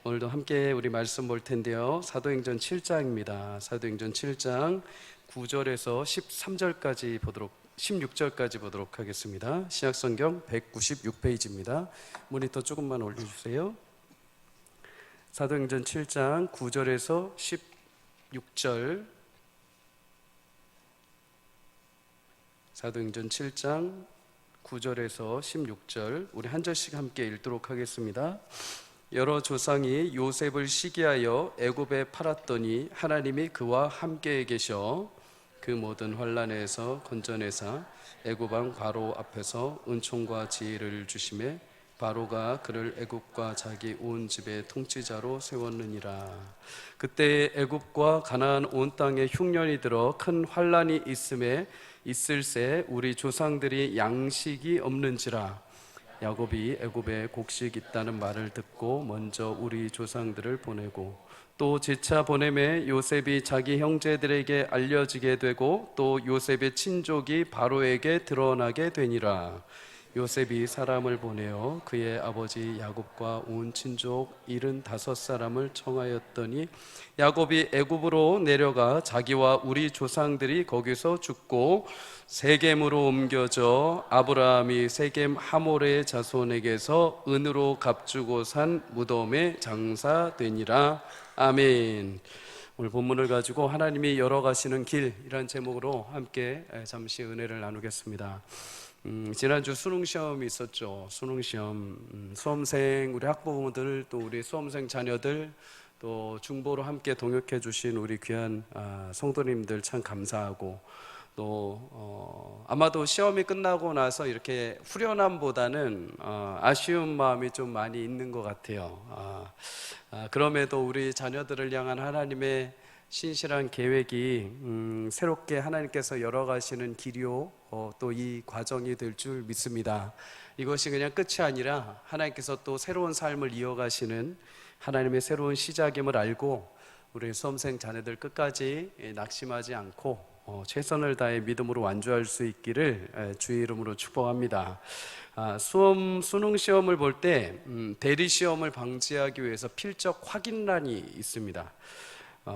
오늘도 함께 우리 말씀 볼 텐데요. 사도행전 7장입니다. 사도행전 7장 9절에서 13절까지 보도록 16절까지 보도록 하겠습니다. 신약성경 196페이지입니다. 모니터 조금만 올려주세요. 사도행전 7장 9절에서 16절. 사도행전 7장 9절에서 16절 우리 한 절씩 함께 읽도록 하겠습니다. 여러 조상이 요셉을 시기하여 애굽에 팔았더니 하나님이 그와 함께 계셔 그 모든 환난에서 건져내사 애굽 왕 바로 앞에서 은총과 지혜를 주심에 바로가 그를 애굽과 자기 온 집의 통치자로 세웠느니라. 그때 애굽과 가나안 온 땅에 흉년이 들어 큰 환난이 있을새 우리 조상들이 양식이 없는지라. 야곱이 애굽에 곡식 있다는 말을 듣고 먼저 우리 조상들을 보내고 또 제차 보냄에 요셉이 자기 형제들에게 알려지게 되고 또 요셉의 친족이 바로에게 드러나게 되니라. 요셉이 사람을 보내어 그의 아버지 야곱과 온 친족 75사람을 청하였더니 야곱이 애굽으로 내려가 자기와 우리 조상들이 거기서 죽고 세겜으로 옮겨져 아브라함이 세겜 하몰의 자손에게서 은으로 값주고 산 무덤에 장사되니라. 아멘. 오늘 본문을 가지고 하나님이 열어가시는 길이란 제목으로 함께 잠시 은혜를 나누겠습니다. 지난주 수능시험이 있었죠. 수능시험. 수험생 우리 학부모들 또 우리 수험생 자녀들 또 중보로 함께 동역해 주신 우리 귀한 성도님들 참 감사하고 또 아마도 시험이 끝나고 나서 이렇게 후련함보다는 아쉬운 마음이 좀 많이 있는 것 같아요. 그럼에도 우리 자녀들을 향한 하나님의 신실한 계획이 새롭게 하나님께서 열어가시는 길이요 또 이 과정이 될 줄 믿습니다. 이것이 그냥 끝이 아니라 하나님께서 또 새로운 삶을 이어가시는 하나님의 새로운 시작임을 알고 우리 수험생 자녀들 끝까지 낙심하지 않고 최선을 다해 믿음으로 완주할 수 있기를 주의 이름으로 축복합니다. 수능 시험을 볼 때 대리 시험을 방지하기 위해서 필적 확인란이 있습니다.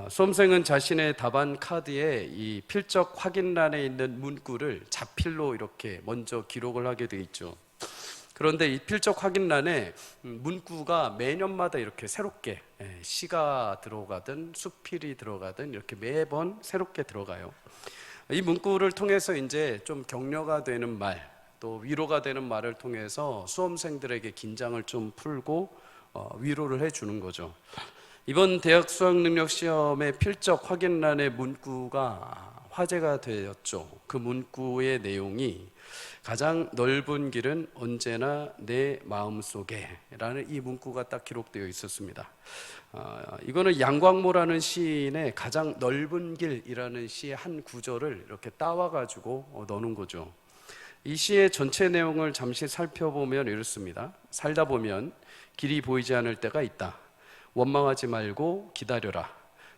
수험생은 자신의 답안 카드에 이 필적 확인란에 있는 문구를 자필로 이렇게 먼저 기록을 하게 돼 있죠. 그런데 이 필적 확인란에 문구가 매년마다 이렇게 새롭게 시가 들어가든 수필이 들어가든 이렇게 매번 새롭게 들어가요. 이 문구를 통해서 이제 좀 격려가 되는 말, 또 위로가 되는 말을 통해서 수험생들에게 긴장을 좀 풀고 위로를 해주는 거죠. 이번 대학 수학능력 시험의 필적 확인란의 문구가 화제가 되었죠. 그 문구의 내용이 가장 넓은 길은 언제나 내 마음속에 라는 이 문구가 딱 기록되어 있었습니다. 이거는 양광모라는 시인의 가장 넓은 길이라는 시의 한 구절을 이렇게 따와가지고 넣는 거죠. 이 시의 전체 내용을 잠시 살펴보면 이렇습니다. 살다 보면 길이 보이지 않을 때가 있다. 원망하지 말고 기다려라.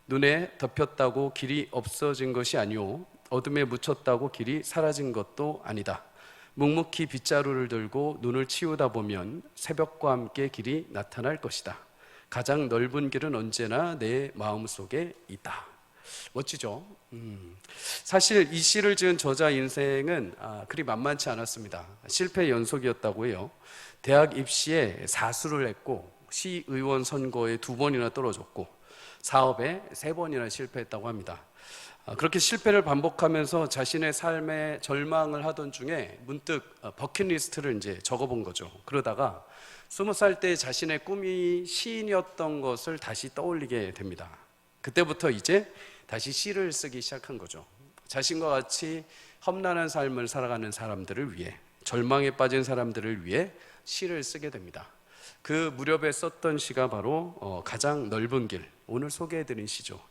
눈에 덮였다고 길이 없어진 것이 아니오. 어둠에 묻혔다고 길이 사라진 것도 아니다. 묵묵히 빗자루를 들고 눈을 치우다 보면 새벽과 함께 길이 나타날 것이다. 가장 넓은 길은 언제나 내 마음속에 있다. 멋지죠? 사실 이 시를 지은 저자 인생은 그리 만만치 않았습니다. 실패 연속이었다고 해요. 대학 입시에 사수를 했고 시의원 선거에 2번이나 떨어졌고 사업에 3번이나 실패했다고 합니다. 그렇게 실패를 반복하면서 자신의 삶에 절망을 하던 중에 문득 버킷리스트를 이제 적어본 거죠. 그러다가 20살 때 자신의 꿈이 시인이었던 것을 다시 떠올리게 됩니다. 그때부터 이제 다시 시를 쓰기 시작한 거죠. 자신과 같이 험난한 삶을 살아가는 사람들을 위해, 절망에 빠진 사람들을 위해 시를 쓰게 됩니다. 그 무렵에 썼던 시가 바로 가장 넓은 길, 오늘 소개해드린 시죠.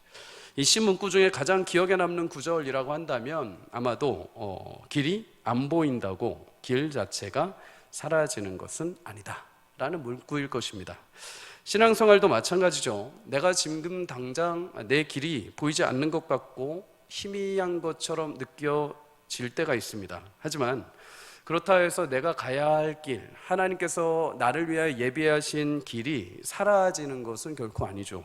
이 시 문구 중에 가장 기억에 남는 구절이라고 한다면 아마도 길이 안 보인다고 길 자체가 사라지는 것은 아니다 라는 문구일 것입니다. 신앙생활도 마찬가지죠. 내가 지금 당장 내 길이 보이지 않는 것 같고 희미한 것처럼 느껴질 때가 있습니다. 하지만 그렇다 해서 내가 가야 할 길, 하나님께서 나를 위하여 예비하신 길이 사라지는 것은 결코 아니죠.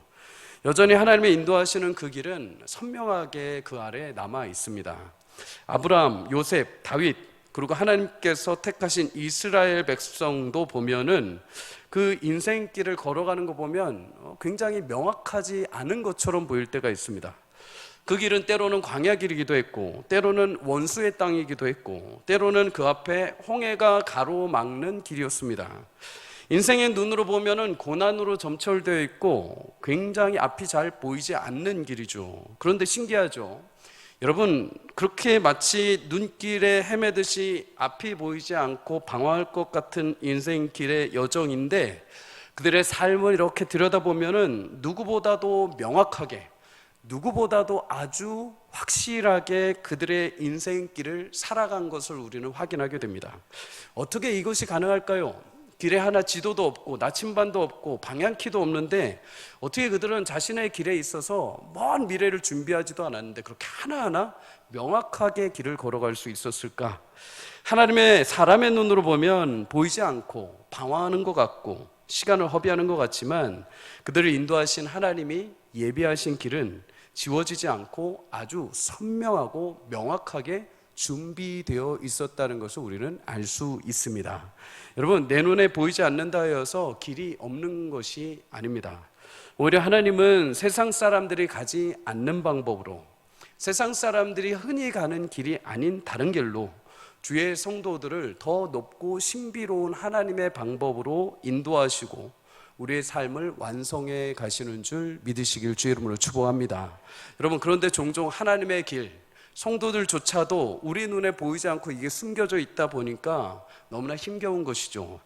여전히 하나님의 인도하시는 그 길은 선명하게 그 아래에 남아 있습니다. 아브라함, 요셉, 다윗, 그리고 하나님께서 택하신 이스라엘 백성도 보면은 그 인생길을 걸어가는 거 보면 굉장히 명확하지 않은 것처럼 보일 때가 있습니다. 그 길은 때로는 광야 길이기도 했고, 때로는 원수의 땅이기도 했고, 때로는 그 앞에 홍해가 가로막는 길이었습니다. 인생의 눈으로 보면은 고난으로 점철되어 있고 굉장히 앞이 잘 보이지 않는 길이죠. 그런데 신기하죠. 여러분, 그렇게 마치 눈길에 헤매듯이 앞이 보이지 않고 방황할 것 같은 인생길의 여정인데, 그들의 삶을 이렇게 들여다보면은 누구보다도 명확하게, 누구보다도 아주 확실하게 그들의 인생길을 살아간 것을 우리는 확인하게 됩니다. 어떻게 이것이 가능할까요? 길에 하나 지도도 없고 나침반도 없고 방향키도 없는데 어떻게 그들은 자신의 길에 있어서 먼 미래를 준비하지도 않았는데 그렇게 하나하나 명확하게 길을 걸어갈 수 있었을까? 하나님의 사람의 눈으로 보면 보이지 않고 방황하는 것 같고 시간을 허비하는 것 같지만, 그들을 인도하신 하나님이 예비하신 길은 지워지지 않고 아주 선명하고 명확하게 준비되어 있었다는 것을 우리는 알 수 있습니다. 여러분, 내 눈에 보이지 않는다 하여서 길이 없는 것이 아닙니다. 오히려 하나님은 세상 사람들이 가지 않는 방법으로, 세상 사람들이 흔히 가는 길이 아닌 다른 길로 주의 성도들을 더 높고 신비로운 하나님의 방법으로 인도하시고 우리의 삶을 완성해 가시는 줄 믿으시길 주의 이름으로 축복합니다. 여러분, 그런데 종종 하나님의 길, 성도들조차도 우리 눈에 보이지 않고 이게 숨겨져 있다 보니까 너무나 힘겨운 것이죠.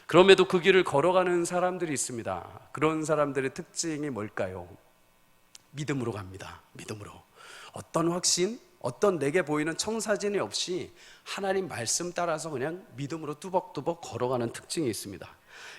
그럼에도 그 길을 걸어가는 사람들이 있습니다. 그런 사람들의 특징이 뭘까요? 믿음으로 갑니다. 믿음으로. 어떤 확신, 어떤 내게 보이는 청사진이 없이 하나님 말씀 따라서 그냥 믿음으로 뚜벅뚜벅 걸어가는 특징이 있습니다.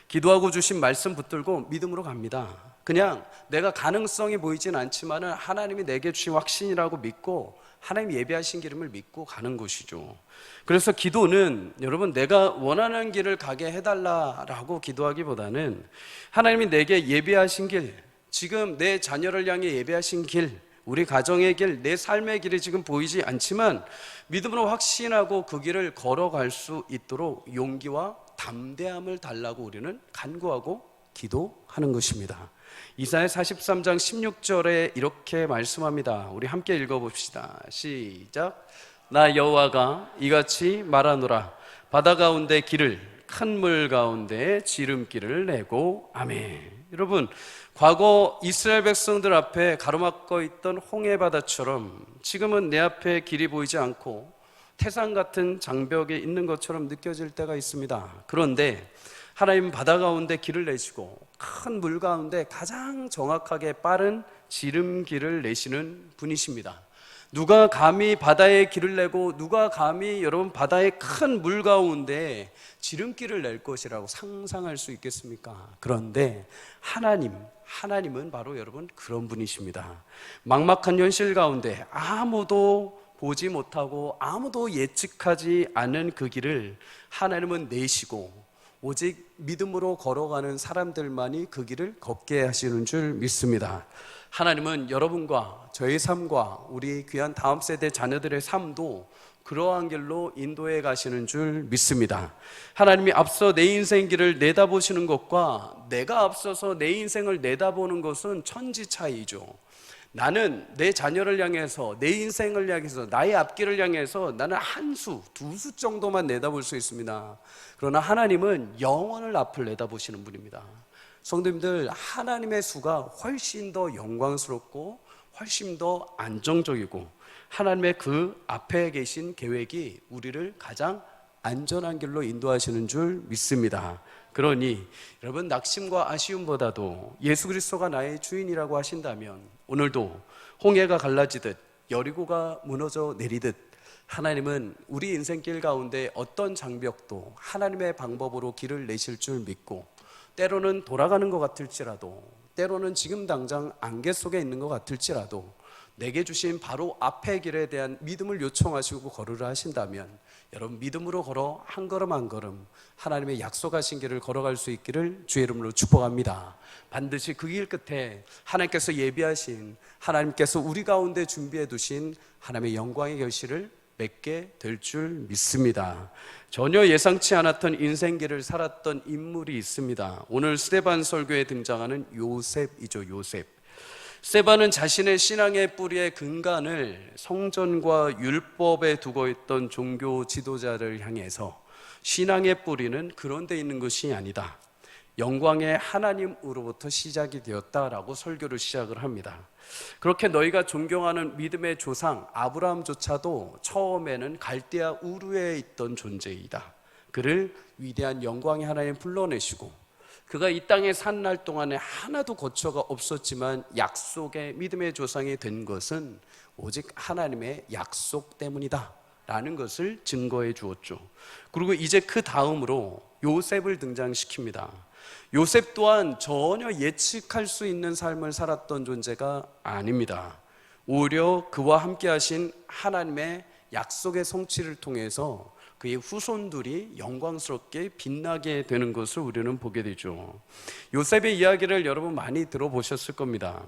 기도하고 주신 말씀 붙들고 믿음으로 갑니다. 그냥 내가 가능성이 보이진 않지만 하나님이 내게 주신 확신이라고 믿고 하나님 예비하신 길을 믿고 가는 것이죠. 그래서 기도는 여러분, 내가 원하는 길을 가게 해달라라고 기도하기보다는 하나님이 내게 예비하신 길, 지금 내 자녀를 향해 예비하신 길, 우리 가정의 길, 내 삶의 길이 지금 보이지 않지만 믿음으로 확신하고 그 길을 걸어갈 수 있도록 용기와 담대함을 달라고 우리는 간구하고 기도하는 것입니다. 이사야 43장 16절에 이렇게 말씀합니다. 우리 함께 읽어봅시다. 시작. 나 여호와가 이같이 말하노라. 바다 가운데 길을, 큰 물 가운데 지름길을 내고. 아멘. 여러분, 과거 이스라엘 백성들 앞에 가로막고 있던 홍해바다처럼 지금은 내 앞에 길이 보이지 않고 태산 같은 장벽에 있는 것처럼 느껴질 때가 있습니다. 그런데 하나님은 바다 가운데 길을 내시고 큰 물 가운데 가장 정확하게 빠른 지름길을 내시는 분이십니다. 누가 감히 바다에 길을 내고 누가 감히 여러분 바다의 큰 물 가운데 지름길을 낼 것이라고 상상할 수 있겠습니까? 그런데 하나님은 바로 여러분 그런 분이십니다. 막막한 현실 가운데 아무도 보지 못하고 아무도 예측하지 않은 그 길을 하나님은 내시고 오직 믿음으로 걸어가는 사람들만이 그 길을 걷게 하시는 줄 믿습니다. 하나님은 여러분과 저의 삶과 우리 귀한 다음 세대 자녀들의 삶도 그러한 길로 인도해 가시는 줄 믿습니다. 하나님이 앞서 내 인생 길을 내다보시는 것과 내가 앞서서 내 인생을 내다보는 것은 천지 차이죠. 나는 내 자녀를 향해서, 내 인생을 향해서, 나의 앞길을 향해서 나는 한 수, 두 수 정도만 내다볼 수 있습니다. 그러나 하나님은 영원을 앞을 내다보시는 분입니다. 성도님들, 하나님의 수가 훨씬 더 영광스럽고 훨씬 더 안정적이고 하나님의 그 앞에 계신 계획이 우리를 가장 안전한 길로 인도하시는 줄 믿습니다. 그러니 여러분, 낙심과 아쉬움보다도 예수 그리스도가 나의 주인이라고 하신다면 오늘도 홍해가 갈라지듯 여리고가 무너져 내리듯 하나님은 우리 인생길 가운데 어떤 장벽도 하나님의 방법으로 길을 내실 줄 믿고, 때로는 돌아가는 것 같을지라도, 때로는 지금 당장 안개 속에 있는 것 같을지라도 내게 주신 바로 앞의 길에 대한 믿음을 요청하시고 걸으라 하신다면 여러분 믿음으로 걸어 한 걸음 한 걸음 하나님의 약속하신 길을 걸어갈 수 있기를 주의 이름으로 축복합니다. 반드시 그 길 끝에 하나님께서 예비하신, 하나님께서 우리 가운데 준비해 두신 하나님의 영광의 결실을 맺게 될 줄 믿습니다. 전혀 예상치 않았던 인생길을 살았던 인물이 있습니다. 오늘 스데반 설교에 등장하는 요셉이죠. 요셉. 스데반은 자신의 신앙의 뿌리의 근간을 성전과 율법에 두고 있던 종교 지도자를 향해서 신앙의 뿌리는 그런 데 있는 것이 아니다, 영광의 하나님으로부터 시작이 되었다라고 설교를 시작을 합니다. 그렇게 너희가 존경하는 믿음의 조상 아브라함조차도 처음에는 갈대아 우르에 있던 존재이다, 그를 위대한 영광의 하나님 불러내시고 그가 이 땅에 산 날 동안에 하나도 거처가 없었지만 약속의 믿음의 조상이 된 것은 오직 하나님의 약속 때문이다 라는 것을 증거해 주었죠. 그리고 이제 그 다음으로 요셉을 등장시킵니다. 요셉 또한 전혀 예측할 수 있는 삶을 살았던 존재가 아닙니다. 오히려 그와 함께 하신 하나님의 약속의 성취를 통해서 그의 후손들이 영광스럽게 빛나게 되는 것을 우리는 보게 되죠. 요셉의 이야기를 여러분 많이 들어보셨을 겁니다.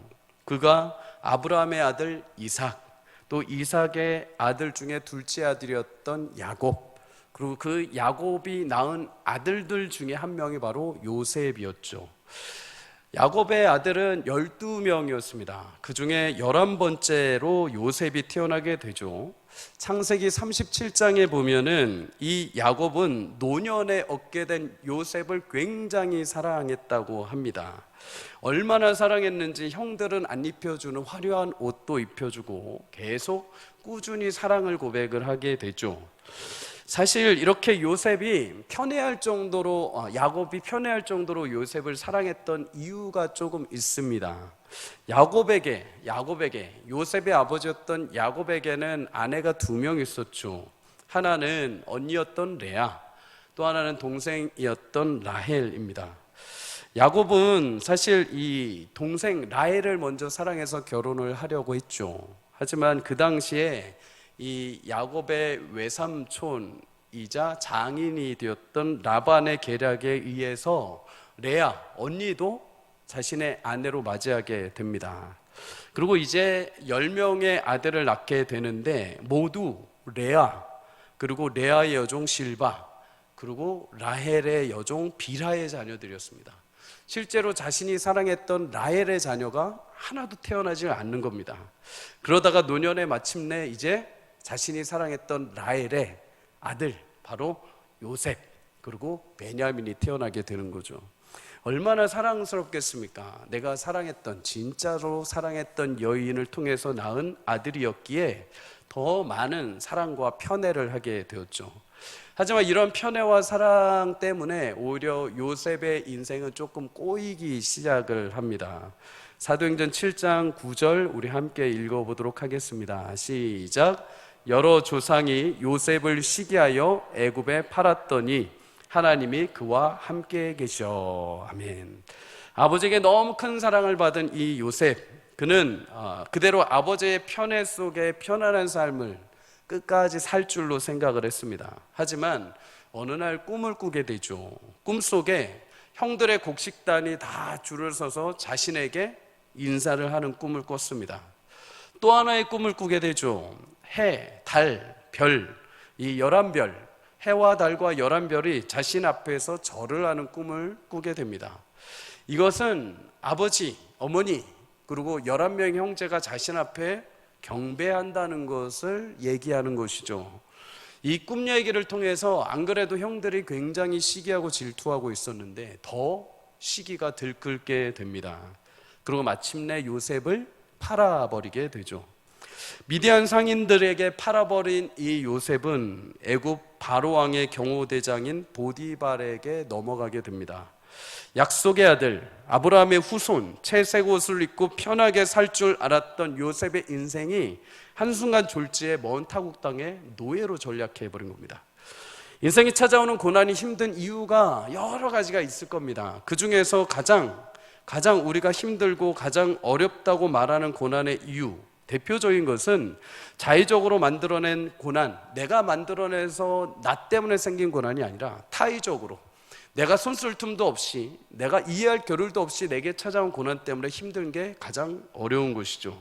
그가 아브라함의 아들 이삭, 또 이삭의 아들 중에 둘째 아들이었던 야곱, 그리고 그 야곱이 낳은 아들들 중에 한 명이 바로 요셉이었죠. 야곱의 아들은 12명이었습니다. 그 중에 11번째로 요셉이 태어나게 되죠. 창세기 37장에 보면은 이 야곱은 노년에 얻게 된 요셉을 굉장히 사랑했다고 합니다. 얼마나 사랑했는지 형들은 안 입혀주는 화려한 옷도 입혀주고 계속 꾸준히 사랑을 고백을 하게 되죠. 사실 이렇게 요셉이 편애할 정도로, 야곱이 편애할 정도로 요셉을 사랑했던 이유가 조금 있습니다. 야곱에게 요셉의 아버지였던 야곱에게는 아내가 2명 있었죠. 하나는 언니였던 레아, 또 하나는 동생이었던 라헬입니다. 야곱은 사실 이 동생 라헬을 먼저 사랑해서 결혼을 하려고 했죠. 하지만 그 당시에 이 야곱의 외삼촌이자 장인이 되었던 라반의 계략에 의해서 레아 언니도 자신의 아내로 맞이하게 됩니다. 그리고 이제 10명의 아들을 낳게 되는데 모두 레아, 그리고 레아의 여종 실바, 그리고 라헬의 여종 빌하의 자녀들이었습니다. 실제로 자신이 사랑했던 라헬의 자녀가 하나도 태어나지 않는 겁니다. 그러다가 노년에 마침내 이제 자신이 사랑했던 라헬의 아들 바로 요셉, 그리고 베냐민이 태어나게 되는 거죠. 얼마나 사랑스럽겠습니까? 내가 사랑했던, 진짜로 사랑했던 여인을 통해서 낳은 아들이었기에 더 많은 사랑과 편애를 하게 되었죠. 하지만 이런 편애와 사랑 때문에 오히려 요셉의 인생은 조금 꼬이기 시작을 합니다. 사도행전 7장 9절 우리 함께 읽어보도록 하겠습니다. 시작. 여러 조상이 요셉을 시기하여 애굽에 팔았더니 하나님이 그와 함께 계셔. 아멘. 아버지에게 너무 큰 사랑을 받은 이 요셉, 그는 그대로 아버지의 편애 속에 편안한 삶을 끝까지 살 줄로 생각을 했습니다. 하지만 어느 날 꿈을 꾸게 되죠. 꿈속에 형들의 곡식단이 다 줄을 서서 자신에게 인사를 하는 꿈을 꿨습니다. 또 하나의 꿈을 꾸게 되죠. 해, 달, 별, 이 11별, 해와 달과 11별이 자신 앞에서 절을 하는 꿈을 꾸게 됩니다. 이것은 아버지, 어머니, 그리고 11명의 형제가 자신 앞에 경배한다는 것을 얘기하는 것이죠. 이 꿈 얘기를 통해서 안 그래도 형들이 굉장히 시기하고 질투하고 있었는데 더 시기가 들끓게 됩니다. 그리고 마침내 요셉을 팔아버리게 되죠. 미디안 상인들에게 팔아버린 이 요셉은 애굽 바로왕의 경호대장인 보디발에게 넘어가게 됩니다. 약속의 아들, 아브라함의 후손, 채색 옷을 입고 편하게 살 줄 알았던 요셉의 인생이 한순간 졸지에 먼 타국 땅에 노예로 전락해버린 겁니다. 인생이 찾아오는 고난이 힘든 이유가 여러 가지가 있을 겁니다. 그 중에서 가장 우리가 힘들고 가장 어렵다고 말하는 고난의 이유, 대표적인 것은 자의적으로 만들어낸 고난, 내가 만들어내서 나 때문에 생긴 고난이 아니라 타의적으로 내가 손쓸 틈도 없이, 내가 이해할 겨를도 없이 내게 찾아온 고난 때문에 힘든 게 가장 어려운 것이죠.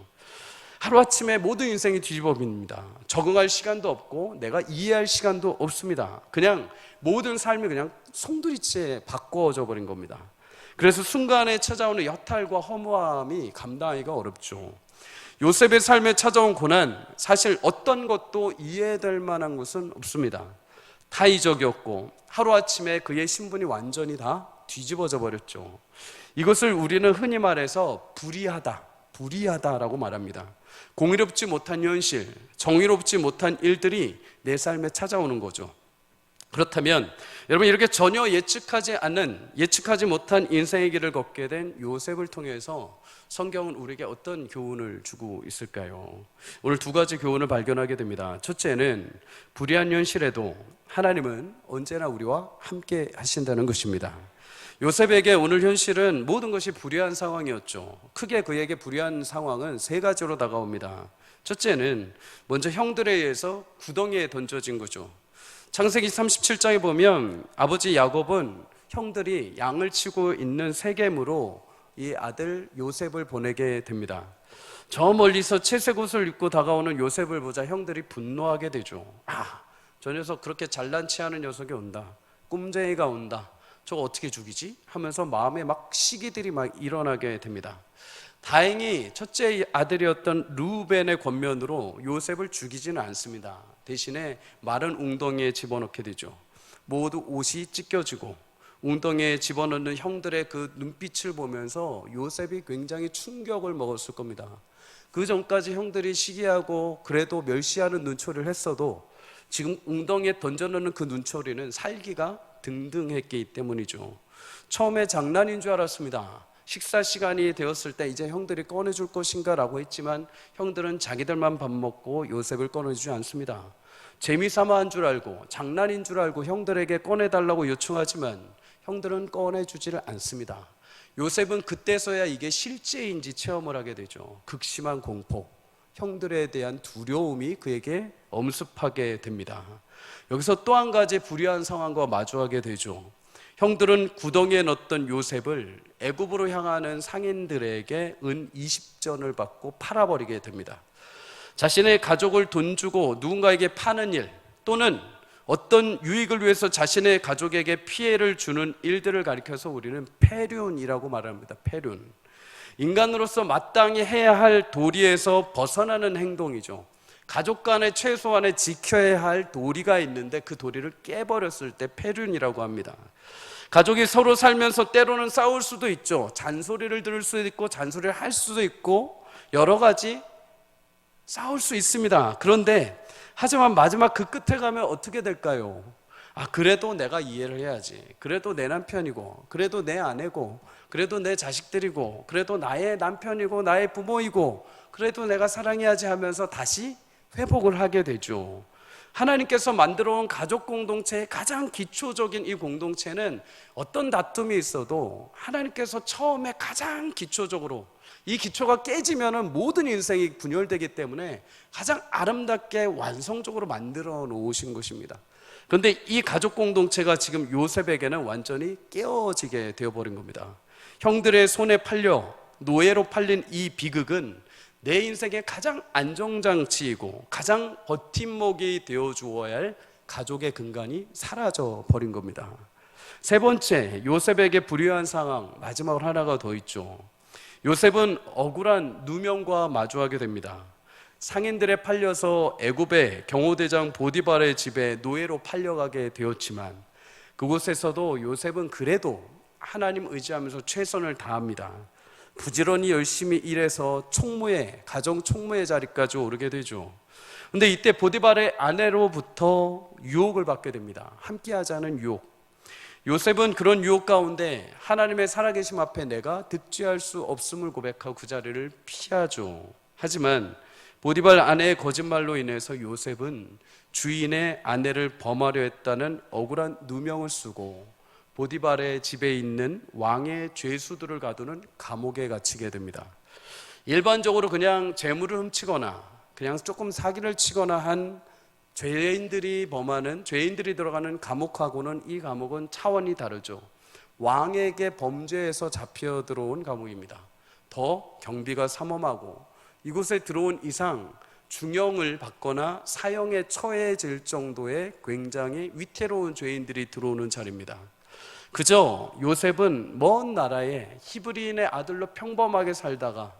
하루아침에 모든 인생이 뒤집어집니다. 적응할 시간도 없고 내가 이해할 시간도 없습니다. 그냥 모든 삶이 그냥 송두리째 바꿔져 버린 겁니다. 그래서 순간에 찾아오는 여탈과 허무함이 감당하기가 어렵죠. 요셉의 삶에 찾아온 고난, 사실 어떤 것도 이해될 만한 것은 없습니다. 타의적이었고 하루아침에 그의 신분이 완전히 다 뒤집어져 버렸죠. 이것을 우리는 흔히 말해서 불의하다라고 말합니다. 공의롭지 못한 현실, 정의롭지 못한 일들이 내 삶에 찾아오는 거죠. 그렇다면 여러분, 이렇게 전혀 예측하지 못한 인생의 길을 걷게 된 요셉을 통해서 성경은 우리에게 어떤 교훈을 주고 있을까요? 오늘 두 가지 교훈을 발견하게 됩니다. 첫째는 불의한 현실에도 하나님은 언제나 우리와 함께 하신다는 것입니다. 요셉에게 오늘 현실은 모든 것이 불의한 상황이었죠. 크게 그에게 불의한 상황은 세 가지로 다가옵니다. 첫째는 먼저 형들에 의해서 구덩이에 던져진 거죠. 창세기 37장에 보면 아버지 야곱은 형들이 양을 치고 있는 세겜으로 이 아들 요셉을 보내게 됩니다. 저 멀리서 채색 옷을 입고 다가오는 요셉을 보자 형들이 분노하게 되죠. 저 녀석 그렇게 잘난 체하는 녀석이 온다, 꼼쟁이가 온다, 저거 어떻게 죽이지? 하면서 마음에 막 시기들이 막 일어나게 됩니다. 다행히 첫째 아들이었던 르우벤의 권면으로 요셉을 죽이지는 않습니다. 대신에 마른 웅덩이에 집어넣게 되죠. 모두 옷이 찢겨지고 웅덩이에 집어넣는 형들의 그 눈빛을 보면서 요셉이 굉장히 충격을 먹었을 겁니다. 그 전까지 형들이 시기하고 그래도 멸시하는 눈초리를 했어도 지금 웅덩이에 던져넣는 그 눈초리는 살기가 등등했기 때문이죠. 처음에 장난인 줄 알았습니다. 식사 시간이 되었을 때 이제 형들이 꺼내줄 것인가 라고 했지만 형들은 자기들만 밥 먹고 요셉을 꺼내주지 않습니다. 재미삼아 한 줄 알고 장난인 줄 알고 형들에게 꺼내달라고 요청하지만 형들은 꺼내주지를 않습니다. 요셉은 그때서야 이게 실제인지 체험을 하게 되죠. 극심한 공포, 형들에 대한 두려움이 그에게 엄습하게 됩니다. 여기서 또 한 가지 불의한 상황과 마주하게 되죠. 형들은 구덩이에 넣었던 요셉을 애굽으로 향하는 상인들에게 은 20전을 받고 팔아버리게 됩니다. 자신의 가족을 돈 주고 누군가에게 파는 일, 또는 어떤 유익을 위해서 자신의 가족에게 피해를 주는 일들을 가리켜서 우리는 패륜이라고 말합니다. 패륜. 인간으로서 마땅히 해야 할 도리에서 벗어나는 행동이죠. 가족 간에 최소한의 지켜야 할 도리가 있는데 그 도리를 깨버렸을 때 패륜이라고 합니다. 가족이 서로 살면서 때로는 싸울 수도 있죠. 잔소리를 들을 수도 있고 잔소리를 할 수도 있고 여러 가지 싸울 수 있습니다. 그런데 하지만 마지막 그 끝에 가면 어떻게 될까요? 그래도 내가 이해를 해야지. 그래도 내 남편이고, 그래도 내 아내고, 그래도 내 자식들이고, 그래도 나의 남편이고 나의 부모이고, 그래도 내가 사랑해야지 하면서 다시 회복을 하게 되죠. 하나님께서 만들어 온 가족 공동체의 가장 기초적인 이 공동체는 어떤 다툼이 있어도 하나님께서 처음에 가장 기초적으로, 이 기초가 깨지면 모든 인생이 분열되기 때문에 가장 아름답게 완성적으로 만들어 놓으신 것입니다. 그런데 이 가족 공동체가 지금 요셉에게는 완전히 깨어지게 되어버린 겁니다. 형들의 손에 팔려 노예로 팔린 이 비극은 내 인생의 가장 안정장치이고 가장 버팀목이 되어 주어야 할 가족의 근간이 사라져 버린 겁니다. 세 번째, 요셉에게 불의한 상황, 마지막으로 하나가 더 있죠. 요셉은 억울한 누명과 마주하게 됩니다. 상인들에 팔려서 애굽의 경호대장 보디발의 집에 노예로 팔려가게 되었지만 그곳에서도 요셉은 그래도 하나님 의지하면서 최선을 다합니다. 부지런히 열심히 일해서 총무의, 가정 총무의 자리까지 오르게 되죠. 그런데 이때 보디발의 아내로부터 유혹을 받게 됩니다. 함께하자는 유혹. 요셉은 그런 유혹 가운데 하나님의 살아계심 앞에 내가 득죄할 수 없음을 고백하고 그 자리를 피하죠. 하지만 보디발 아내의 거짓말로 인해서 요셉은 주인의 아내를 범하려 했다는 억울한 누명을 쓰고 보디발의 집에 있는 왕의 죄수들을 가두는 감옥에 갇히게 됩니다. 일반적으로 그냥 재물을 훔치거나 그냥 조금 사기를 치거나 한 죄인들이 범하는, 죄인들이 들어가는 감옥하고는 이 감옥은 차원이 다르죠. 왕에게 범죄에서 잡혀 들어온 감옥입니다. 더 경비가 삼엄하고 이곳에 들어온 이상 중형을 받거나 사형에 처해질 정도의 굉장히 위태로운 죄인들이 들어오는 자리입니다. 그저 요셉은 먼 나라에 히브리인의 아들로 평범하게 살다가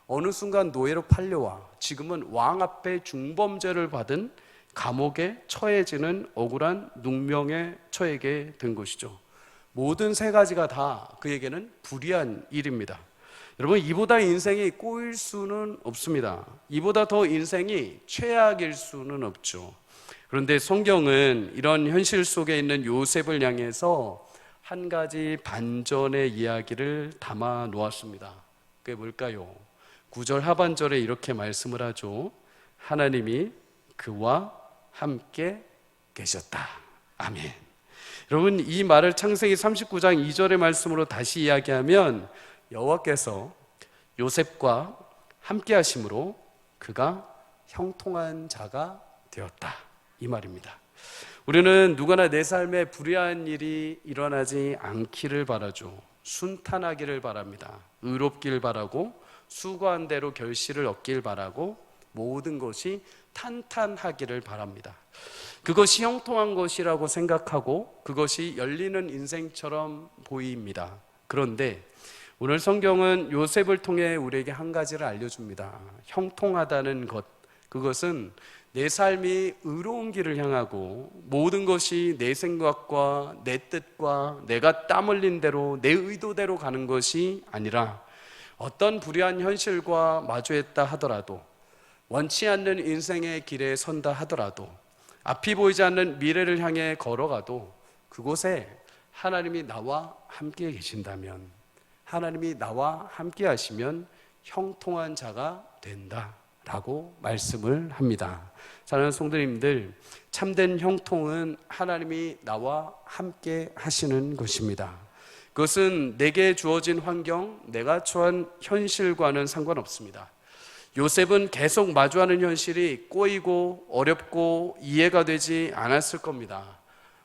어느 순간 노예로 팔려와 지금은 왕 앞에 중범죄를 받은 감옥에 처해지는 억울한 누명에 처하게 된 것이죠. 모든 세 가지가 다 그에게는 불의한 일입니다. 여러분, 이보다 인생이 꼬일 수는 없습니다. 이보다 더 인생이 최악일 수는 없죠. 그런데 성경은 이런 현실 속에 있는 요셉을 향해서 한 가지 반전의 이야기를 담아 놓았습니다. 그게 뭘까요? 9절 하반절에 이렇게 말씀을 하죠. 하나님이 그와 함께 계셨다. 아멘. 여러분, 이 말을 창세기 39장 2절의 말씀으로 다시 이야기하면 여호와께서 요셉과 함께 하심으로 그가 형통한 자가 되었다, 이 말입니다. 우리는 누구나 내 삶에 불의한 일이 일어나지 않기를 바라죠. 순탄하기를 바랍니다. 의롭길 바라고 수고한 대로 결실을 얻길 바라고 모든 것이 탄탄하기를 바랍니다. 그것이 형통한 것이라고 생각하고 그것이 열리는 인생처럼 보입니다. 그런데 오늘 성경은 요셉을 통해 우리에게 한 가지를 알려줍니다. 형통하다는 것, 그것은 내 삶이 의로운 길을 향하고 모든 것이 내 생각과 내 뜻과 내가 땀 흘린 대로 내 의도대로 가는 것이 아니라 어떤 불의한 현실과 마주했다 하더라도, 원치 않는 인생의 길에 선다 하더라도, 앞이 보이지 않는 미래를 향해 걸어가도 그곳에 하나님이 나와 함께 계신다면, 하나님이 나와 함께 하시면 형통한 자가 된다라고 말씀을 합니다. 사랑하는 성도님들, 참된 형통은 하나님이 나와 함께 하시는 것입니다. 그것은 내게 주어진 환경, 내가 처한 현실과는 상관없습니다. 요셉은 계속 마주하는 현실이 꼬이고 어렵고 이해가 되지 않았을 겁니다.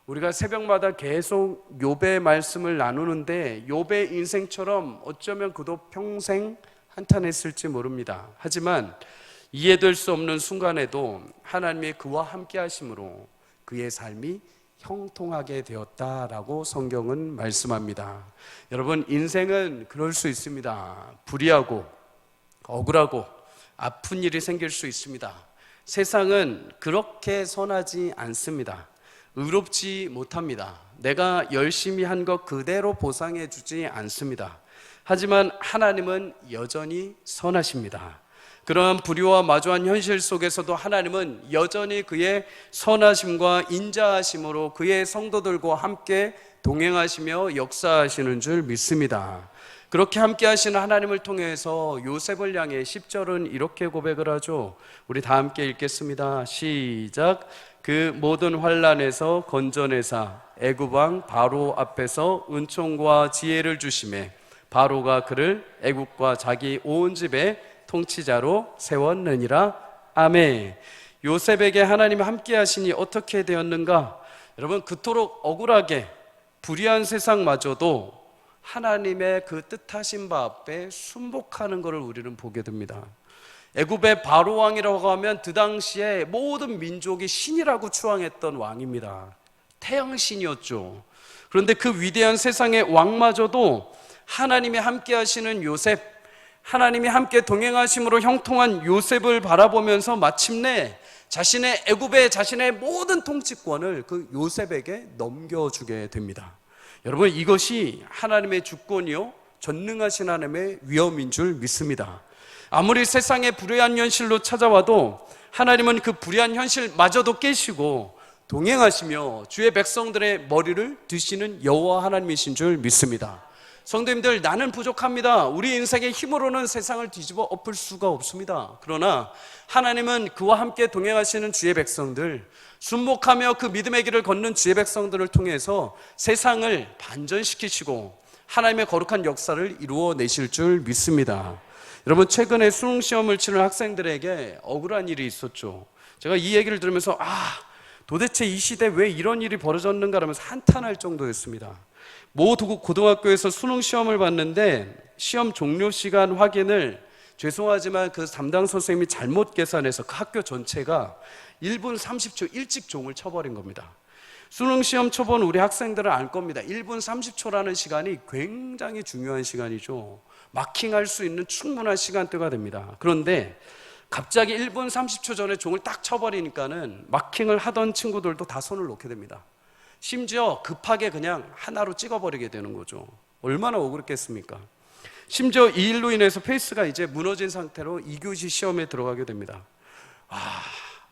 우리가 새벽마다 계속 욥의 말씀을 나누는데 욥의 인생처럼 어쩌면 그도 평생 한탄했을지 모릅니다. 하지만 이해될 수 없는 순간에도 하나님이 그와 함께 하심으로 그의 삶이 형통하게 되었다라고 성경은 말씀합니다. 여러분, 인생은 그럴 수 있습니다. 불의하고 억울하고 아픈 일이 생길 수 있습니다. 세상은 그렇게 선하지 않습니다. 의롭지 못합니다. 내가 열심히 한 것 그대로 보상해 주지 않습니다. 하지만 하나님은 여전히 선하십니다. 그러한 불의와 마주한 현실 속에서도 하나님은 여전히 그의 선하심과 인자하심으로 그의 성도들과 함께 동행하시며 역사하시는 줄 믿습니다. 그렇게 함께 하시는 하나님을 통해서 요셉을 향해 10절은 이렇게 고백을 하죠. 우리 다 함께 읽겠습니다. 시작. 그 모든 환난에서 건져내사 애굽 왕 바로 앞에서 은총과 지혜를 주시매 바로가 그를 애굽과 자기 온 집에 통치자로 세웠느니라. 아멘. 요셉에게 하나님이 함께 하시니 어떻게 되었는가? 여러분, 그토록 억울하게 불의한 세상마저도 하나님의 그 뜻하신 바 앞에 순복하는 것을 우리는 보게 됩니다. 애굽의 바로 왕이라고 하면 그 당시에 모든 민족이 신이라고 추앙했던 왕입니다. 태양신이었죠. 그런데 그 위대한 세상의 왕마저도 하나님이 함께 하시는 요셉, 하나님이 함께 동행하심으로 형통한 요셉을 바라보면서 마침내 자신의 애굽의 자신의 모든 통치권을 그 요셉에게 넘겨주게 됩니다. 여러분, 이것이 하나님의 주권이요 전능하신 하나님의 위엄인 줄 믿습니다. 아무리 세상의 불의한 현실로 찾아와도 하나님은 그 불의한 현실마저도 깨시고 동행하시며 주의 백성들의 머리를 드시는 여호와 하나님이신 줄 믿습니다. 성도님들, 나는 부족합니다. 우리 인생의 힘으로는 세상을 뒤집어 엎을 수가 없습니다. 그러나 하나님은 그와 함께 동행하시는 주의 백성들, 순복하며 그 믿음의 길을 걷는 주의 백성들을 통해서 세상을 반전시키시고 하나님의 거룩한 역사를 이루어내실 줄 믿습니다. 여러분, 최근에 수능 시험을 치는 학생들에게 억울한 일이 있었죠. 제가 이 얘기를 들으면서 도대체 이 시대에 왜 이런 일이 벌어졌는가 하면서 한탄할 정도였습니다. 모 고등학교에서 수능 시험을 봤는데 시험 종료 시간 확인을 죄송하지만 그 담당 선생님이 잘못 계산해서 그 학교 전체가 1분 30초 일찍 종을 쳐버린 겁니다. 수능 시험 쳐본 우리 학생들은 알 겁니다. 1분 30초라는 시간이 굉장히 중요한 시간이죠. 마킹할 수 있는 충분한 시간대가 됩니다. 그런데 갑자기 1분 30초 전에 종을 딱 쳐버리니까는 마킹을 하던 친구들도 다 손을 놓게 됩니다. 심지어 급하게 그냥 하나로 찍어버리게 되는 거죠. 얼마나 억울했겠습니까? 심지어 이 일로 인해서 페이스가 이제 무너진 상태로 2교시 시험에 들어가게 됩니다.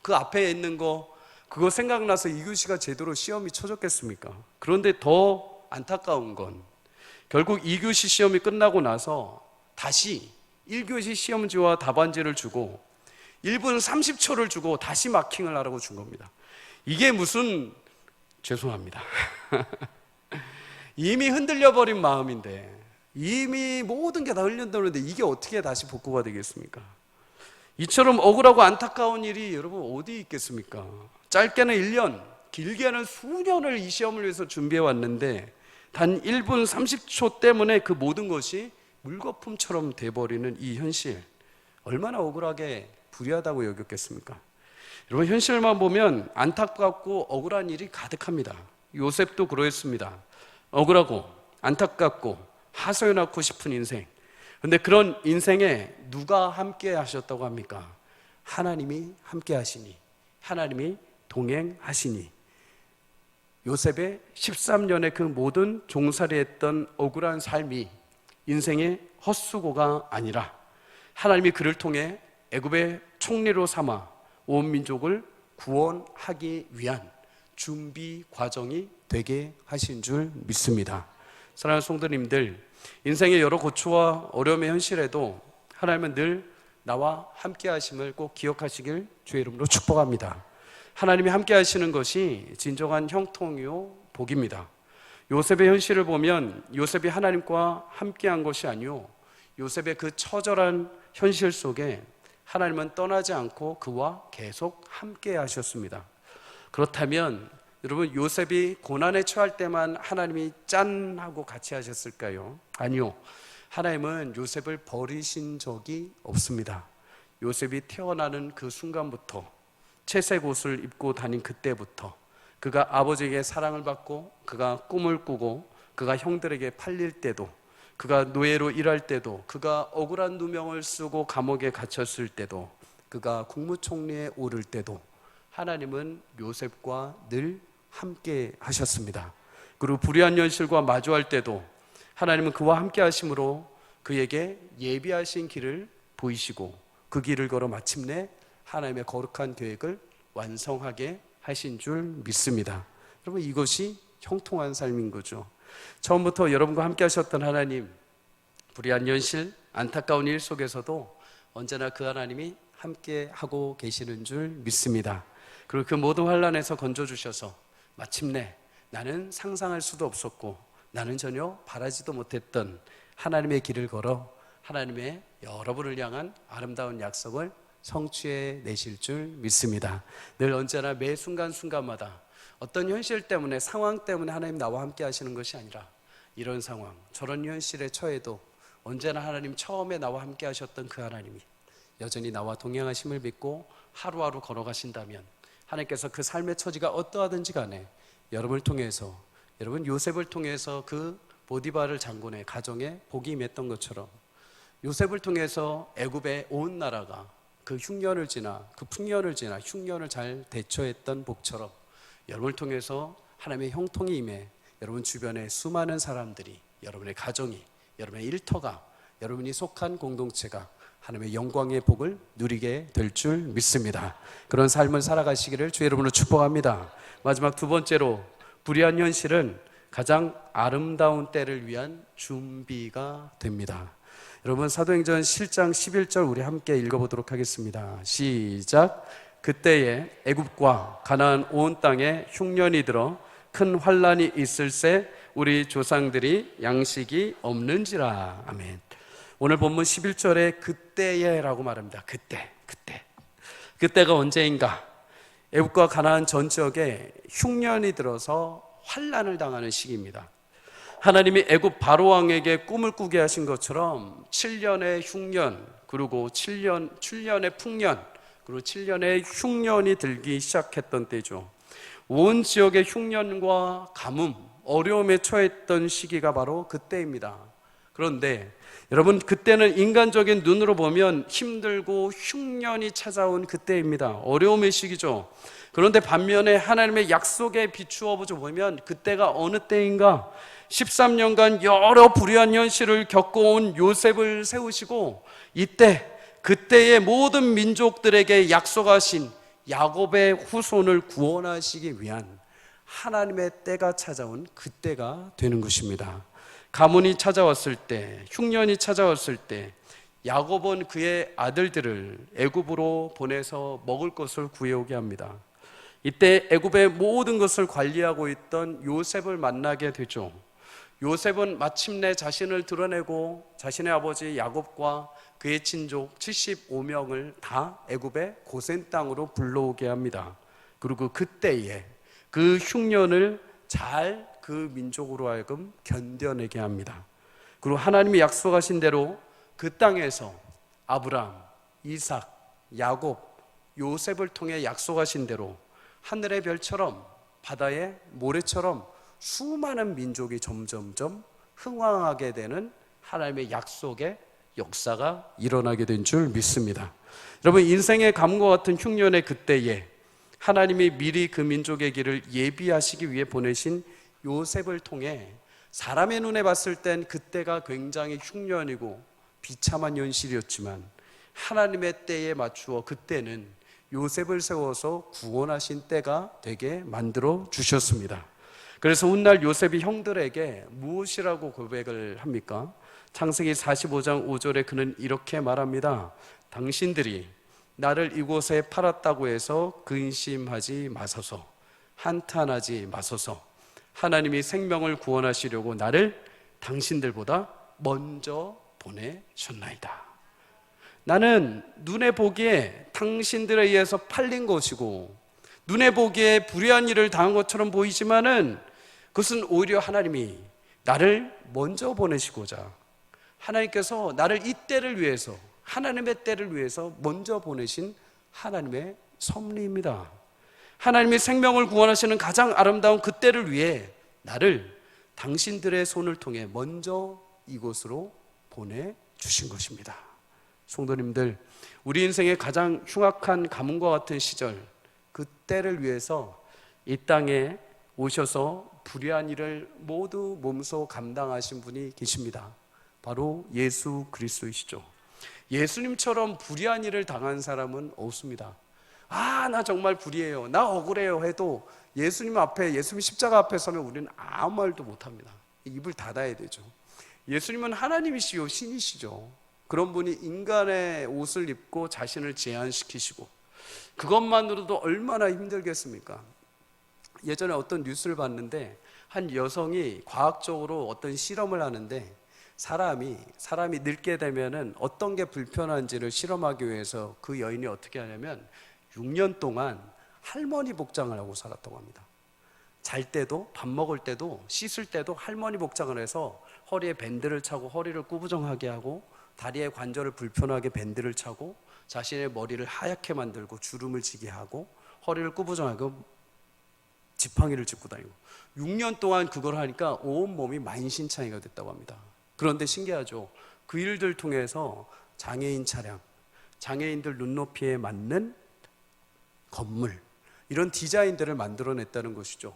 그 앞에 있는 그거 생각나서 2교시가 제대로 시험이 쳐졌겠습니까? 그런데 더 안타까운 건 결국 2교시 시험이 끝나고 나서 다시 1교시 시험지와 답안지를 주고 1분 30초를 주고 다시 마킹을 하라고 준 겁니다. 이게 무슨, 죄송합니다. 이미 흔들려버린 마음인데, 이미 모든 게 다 흘려들었는데 이게 어떻게 다시 복구가 되겠습니까? 이처럼 억울하고 안타까운 일이 여러분 어디 있겠습니까? 짧게는 1년, 길게는 수년을 이 시험을 위해서 준비해 왔는데 단 1분 30초 때문에 그 모든 것이 물거품처럼 돼버리는 이 현실, 얼마나 억울하게 불의하다고 여겼겠습니까? 여러분, 현실만 보면 안타깝고 억울한 일이 가득합니다. 요셉도 그러했습니다. 억울하고 안타깝고 하소연하고 싶은 인생. 그런데 그런 인생에 누가 함께 하셨다고 합니까? 하나님이 함께 하시니, 하나님이 동행하시니. 요셉의 13년의 그 모든 종살이했던 억울한 삶이 인생의 헛수고가 아니라 하나님이 그를 통해 애굽의 총리로 삼아 온 민족을 구원하기 위한 준비 과정이 되게 하신 줄 믿습니다. 사랑하는 성도님들, 인생의 여러 고초와 어려움의 현실에도 하나님은 늘 나와 함께 하심을 꼭 기억하시길 주의 이름으로 축복합니다. 하나님이 함께 하시는 것이 진정한 형통이요 복입니다. 요셉의 현실을 보면 요셉이 하나님과 함께한 것이 아니요, 요셉의 그 처절한 현실 속에 하나님은 떠나지 않고 그와 계속 함께 하셨습니다. 그렇다면 여러분, 요셉이 고난에 처할 때만 하나님이 짠 하고 같이 하셨을까요? 아니요, 하나님은 요셉을 버리신 적이 없습니다. 요셉이 태어나는 그 순간부터, 채색 옷을 입고 다닌 그때부터, 그가 아버지에게 사랑을 받고 그가 꿈을 꾸고 그가 형들에게 팔릴 때도, 그가 노예로 일할 때도, 그가 억울한 누명을 쓰고 감옥에 갇혔을 때도, 그가 국무총리에 오를 때도 하나님은 요셉과 늘 함께 하셨습니다. 그리고 불의한 현실과 마주할 때도 하나님은 그와 함께 하심으로 그에게 예비하신 길을 보이시고 그 길을 걸어 마침내 하나님의 거룩한 계획을 완성하게 하신 줄 믿습니다. 여러분, 이것이 형통한 삶인 거죠. 처음부터 여러분과 함께 하셨던 하나님, 불의한 현실, 안타까운 일 속에서도 언제나 그 하나님이 함께 하고 계시는 줄 믿습니다. 그리고 그 모든 환난에서 건져주셔서 마침내 나는 상상할 수도 없었고 나는 전혀 바라지도 못했던 하나님의 길을 걸어 하나님의 여러분을 향한 아름다운 약속을 성취해 내실 줄 믿습니다. 늘 언제나 매 순간순간마다 어떤 현실 때문에, 상황 때문에 하나님 나와 함께 하시는 것이 아니라 이런 상황, 저런 현실에 처해도 언제나 하나님 처음에 나와 함께 하셨던 그 하나님이 여전히 나와 동행하심을 믿고 하루하루 걸어가신다면 하나님께서 그 삶의 처지가 어떠하든지 간에 여러분을 통해서, 여러분 요셉을 통해서 그 보디바르 장군의 가정에 복이 임했던 것처럼 요셉을 통해서 애굽의 온 나라가 그 흉년을 지나, 그 풍년을 지나 흉년을 잘 대처했던 복처럼 여러분을 통해서 하나님의 형통이 임해 여러분 주변의 수많은 사람들이, 여러분의 가정이, 여러분의 일터가, 여러분이 속한 공동체가 하나님의 영광의 복을 누리게 될 줄 믿습니다. 그런 삶을 살아가시기를 주의 이름으로 축복합니다. 마지막 두 번째로, 불의한 현실은 가장 아름다운 때를 위한 준비가 됩니다. 여러분, 사도행전 7장 11절 우리 함께 읽어보도록 하겠습니다. 시작. 그때에 애굽과 가나안 온 땅에 흉년이 들어 큰 환란이 있을새 우리 조상들이 양식이 없는지라. 아멘. 오늘 본문 11절에 그때에라고 말합니다. 그때가 언제인가? 애굽과 가나안 전 지역에 흉년이 들어서 환난을 당하는 시기입니다. 하나님이 애굽 바로 왕에게 꿈을 꾸게 하신 것처럼 7년의 흉년, 그리고 7년의 풍년, 그리고 7년의 흉년이 들기 시작했던 때죠. 온 지역의 흉년과 가뭄, 어려움에 처했던 시기가 바로 그때입니다. 그런데 여러분, 그때는 인간적인 눈으로 보면 힘들고 흉년이 찾아온 그때입니다. 어려움의 시기죠. 그런데 반면에 하나님의 약속에 비추어 보면 그때가 어느 때인가? 13년간 여러 불의한 현실을 겪어온 요셉을 세우시고 그때의 모든 민족들에게 약속하신 야곱의 후손을 구원하시기 위한 하나님의 때가 찾아온 그때가 되는 것입니다. 가뭄이 찾아왔을 때, 흉년이 찾아왔을 때 야곱은 그의 아들들을 애굽으로 보내서 먹을 것을 구해오게 합니다. 이때 애굽의 모든 것을 관리하고 있던 요셉을 만나게 되죠. 요셉은 마침내 자신을 드러내고 자신의 아버지 야곱과 그의 친족 75명을 다 애굽의 고센 땅으로 불러오게 합니다. 그리고 그때에 그 흉년을 잘 그 민족으로 하여금 견뎌내게 합니다. 그리고 하나님이 약속하신 대로 그 땅에서 아브라함, 이삭, 야곱, 요셉을 통해 약속하신 대로 하늘의 별처럼 바다의 모래처럼 수많은 민족이 점점점 흥왕하게 되는 하나님의 약속의 역사가 일어나게 된 줄 믿습니다. 여러분, 인생의 가뭄과 같은 흉년의 그때에 하나님이 미리 그 민족의 길을 예비하시기 위해 보내신 요셉을 통해 사람의 눈에 봤을 땐 그때가 굉장히 흉년이고 비참한 현실이었지만 하나님의 때에 맞추어 그때는 요셉을 세워서 구원하신 때가 되게 만들어 주셨습니다. 그래서 훗날 요셉이 형들에게 무엇이라고 고백을 합니까? 창세기 45장 5절에 그는 이렇게 말합니다. 당신들이 나를 이곳에 팔았다고 해서 근심하지 마소서, 한탄하지 마소서. 하나님이 생명을 구원하시려고 나를 당신들보다 먼저 보내셨나이다. 나는 눈에 보기에 당신들에 의해서 팔린 것이고 눈에 보기에 불의한 일을 당한 것처럼 보이지만은 그것은 오히려 하나님이 나를 먼저 보내시고자 하나님께서 나를 이 때를 위해서, 하나님의 때를 위해서 먼저 보내신 하나님의 섭리입니다. 하나님이 생명을 구원하시는 가장 아름다운 그 때를 위해 나를 당신들의 손을 통해 먼저 이곳으로 보내주신 것입니다. 성도님들, 우리 인생의 가장 흉악한 가뭄과 같은 시절, 그 때를 위해서 이 땅에 오셔서 불의한 일을 모두 몸소 감당하신 분이 계십니다. 바로 예수 그리스도이시죠. 예수님처럼 불의한 일을 당한 사람은 없습니다. 나 정말 불의해요, 나 억울해요 해도 예수님 앞에, 예수님 십자가 앞에 서면 우리는 아무 말도 못합니다. 입을 닫아야 되죠. 예수님은 하나님이시요 신이시죠. 그런 분이 인간의 옷을 입고 자신을 제한시키시고 그것만으로도 얼마나 힘들겠습니까? 예전에 어떤 뉴스를 봤는데 한 여성이 과학적으로 어떤 실험을 하는데 사람이 늙게 되면은 어떤 게 불편한지를 실험하기 위해서 그 여인이 어떻게 하냐면 6년 동안 할머니 복장을 하고 살았다고 합니다. 잘 때도, 밥 먹을 때도, 씻을 때도 할머니 복장을 해서 허리에 밴드를 차고 허리를 구부정하게 하고 다리의 관절을 불편하게 밴드를 차고 자신의 머리를 하얗게 만들고 주름을 지게 하고 허리를 구부정하고 지팡이를 짚고 다니고 6년 동안 그걸 하니까 온몸이 만신창이가 됐다고 합니다. 그런데 신기하죠. 그 일들 통해서 장애인 차량, 장애인들 눈높이에 맞는 건물, 이런 디자인들을 만들어냈다는 것이죠.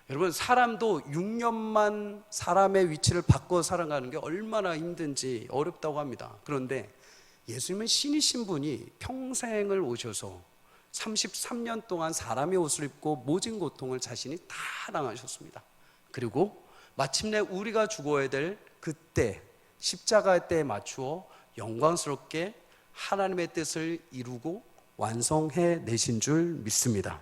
여러분, 사람도 6년만 사람의 위치를 바꿔 살아가는 게 얼마나 힘든지 어렵다고 합니다. 그런데 예수님은 신이신 분이 평생을 오셔서 33년 동안 사람의 옷을 입고 모진 고통을 자신이 다 당하셨습니다. 그리고 마침내 우리가 죽어야 될 그때 십자가의 때에 맞추어 영광스럽게 하나님의 뜻을 이루고 완성해 내신 줄 믿습니다.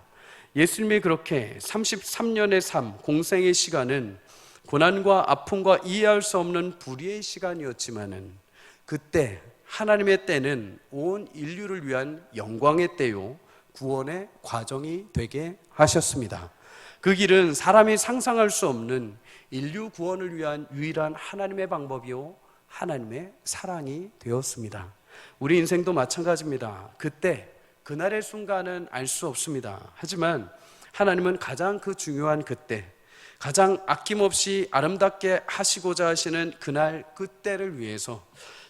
예수님이 그렇게 33년의 삶, 공생의 시간은 고난과 아픔과 이해할 수 없는 불의의 시간이었지만은 그때 하나님의 때는 온 인류를 위한 영광의 때요, 구원의 과정이 되게 하셨습니다. 그 길은 사람이 상상할 수 없는 인류 구원을 위한 유일한 하나님의 방법이요, 하나님의 사랑이 되었습니다. 우리 인생도 마찬가지입니다. 그때 그날의 순간은 알 수 없습니다. 하지만 하나님은 가장 그 중요한 그때, 가장 아낌없이 아름답게 하시고자 하시는 그날 그때를 위해서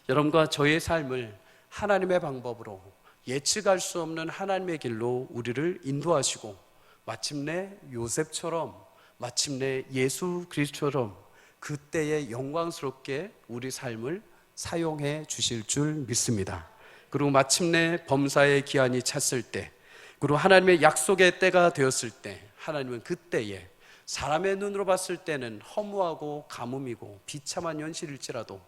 여러분과 저의 삶을 하나님의 방법으로, 예측할 수 없는 하나님의 길로 우리를 인도하시고 마침내 요셉처럼, 마침내 예수 그리스도처럼 그때에 영광스럽게 우리 삶을 사용해 주실 줄 믿습니다. 그리고 마침내 범사의 기한이 찼을 때, 그리고 하나님의 약속의 때가 되었을 때, 하나님은 그때에 사람의 눈으로 봤을 때는 허무하고 가뭄이고 비참한 현실일지라도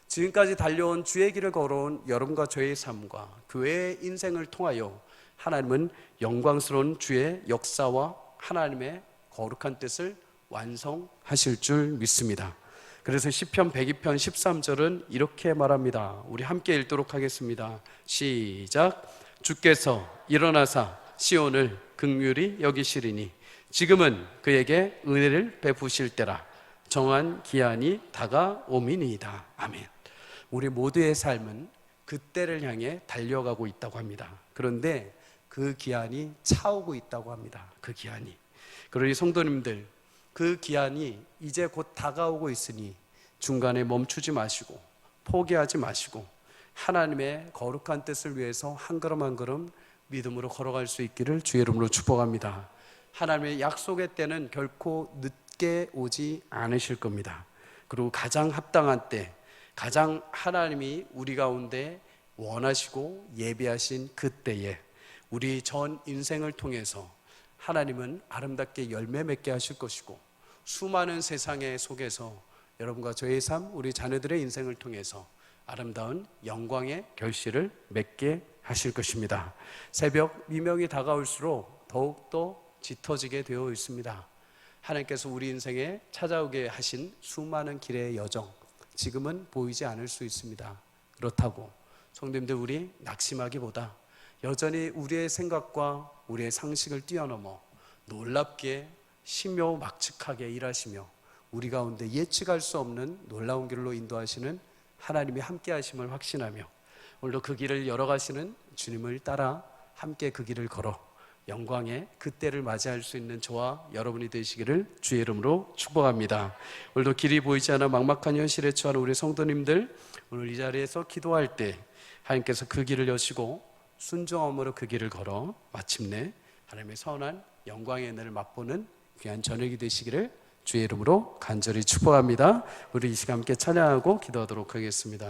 지금까지 달려온 주의 길을 걸어온 여러분과 저의 삶과 교회의 인생을 통하여 하나님은 영광스러운 주의 역사와 하나님의 거룩한 뜻을 완성하실 줄 믿습니다. 그래서 시편 102편 13절은 이렇게 말합니다. 우리 함께 읽도록 하겠습니다. 시작. 주께서 일어나사 시온을 긍휼히 여기시리니 지금은 그에게 은혜를 베푸실 때라. 정한 기한이 다가오미니이다. 아멘. 우리 모두의 삶은 그때를 향해 달려가고 있다고 합니다. 그런데 그 기한이 차오고 있다고 합니다. 그 기한이. 그러니 성도님들, 그 기한이 이제 곧 다가오고 있으니 중간에 멈추지 마시고 포기하지 마시고 하나님의 거룩한 뜻을 위해서 한 걸음 한 걸음 믿음으로 걸어갈 수 있기를 주의 이름으로 축복합니다. 하나님의 약속의 때는 결코 늦게 오지 않으실 겁니다. 그리고 가장 합당한 때, 가장 하나님이 우리 가운데 원하시고 예비하신 그때에 우리 전 인생을 통해서 하나님은 아름답게 열매 맺게 하실 것이고, 수많은 세상의 속에서 여러분과 저의 삶, 우리 자녀들의 인생을 통해서 아름다운 영광의 결실을 맺게 하실 것입니다. 새벽 미명이 다가올수록 더욱더 짙어지게 되어 있습니다. 하나님께서 우리 인생에 찾아오게 하신 수많은 길의 여정, 지금은 보이지 않을 수 있습니다. 그렇다고 성도님들, 우리 낙심하기보다 여전히 우리의 생각과 우리의 상식을 뛰어넘어 놀랍게 신묘막측하게 일하시며 우리 가운데 예측할 수 없는 놀라운 길로 인도하시는 하나님이 함께 하심을 확신하며 오늘도 그 길을 열어가시는 주님을 따라 함께 그 길을 걸어 영광의 그때를 맞이할 수 있는 저와 여러분이 되시기를 주의 이름으로 축복합니다. 오늘도 길이 보이지 않아 막막한 현실에 처한 우리 성도님들, 오늘 이 자리에서 기도할 때 하나님께서 그 길을 여시고 순종함으로 그 길을 걸어 마침내 하나님의 선한 영광의 은혜를 맛보는 귀한 저녁이 되시기를 주의 이름으로 간절히 축복합니다. 우리 이 시간 함께 찬양하고 기도하도록 하겠습니다.